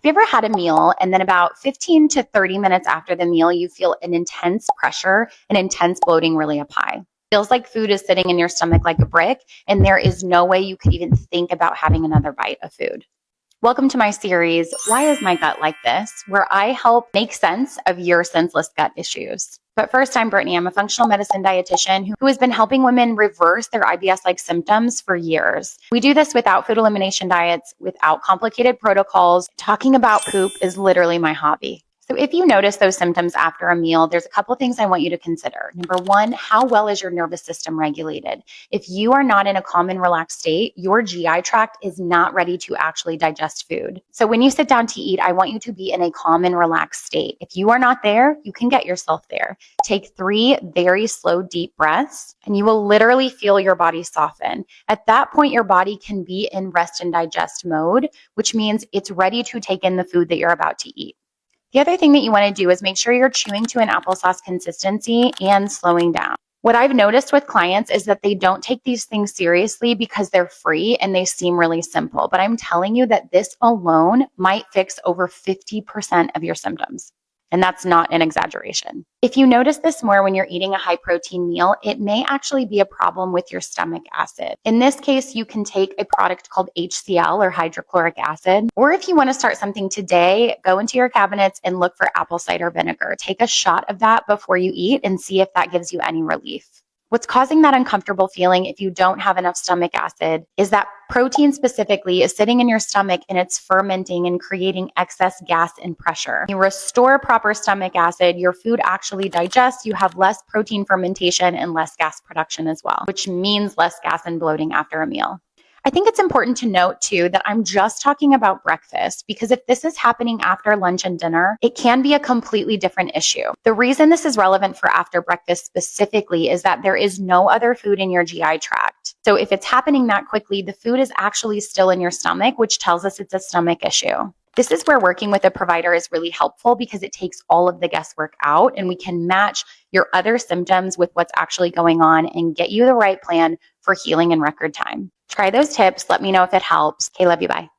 Have you ever had a meal and then about 15 to 30 minutes after the meal, you feel an intense pressure and intense bloating really up high? Feels like food is sitting in your stomach like a brick, and there is no way you could even think about having another bite of food. Welcome to my series, Why is My Gut Like This?, where I help make sense of your senseless gut issues. But first, I'm Brittany. I'm a functional medicine dietitian who has been helping women reverse their IBS-like symptoms for years. We do this without food elimination diets, without complicated protocols. Talking about poop is literally my hobby. So if you notice those symptoms after a meal, there's a couple things I want you to consider. Number one, how well is your nervous system regulated? If you are not in a calm and relaxed state, your GI tract is not ready to actually digest food. So when you sit down to eat, I want you to be in a calm and relaxed state. If you are not there, you can get yourself there. Take 3 very slow, deep breaths, and you will literally feel your body soften. At that point, your body can be in rest and digest mode, which means it's ready to take in the food that you're about to eat. The other thing that you want to do is make sure you're chewing to an applesauce consistency and slowing down. What I've noticed with clients is that they don't take these things seriously because they're free and they seem really simple. But I'm telling you that this alone might fix over 50% of your symptoms. And that's not an exaggeration. If you notice this more when you're eating a high protein meal, it may actually be a problem with your stomach acid. In this case, you can take a product called HCl or hydrochloric acid. Or if you want to start something today, go into your cabinets and look for apple cider vinegar. Take a shot of that before you eat and see if that gives you any relief. What's causing that uncomfortable feeling if you don't have enough stomach acid is that protein specifically is sitting in your stomach and it's fermenting and creating excess gas and pressure. You restore proper stomach acid, your food actually digests, you have less protein fermentation and less gas production as well, which means less gas and bloating after a meal. I think it's important to note too that I'm just talking about breakfast because if this is happening after lunch and dinner, it can be a completely different issue. The reason this is relevant for after breakfast specifically is that there is no other food in your GI tract. So if it's happening that quickly, the food is actually still in your stomach, which tells us it's a stomach issue. This is where working with a provider is really helpful because it takes all of the guesswork out and we can match your other symptoms with what's actually going on and get you the right plan for healing in record time. Try those tips. Let me know if it helps. Okay, love you. Bye.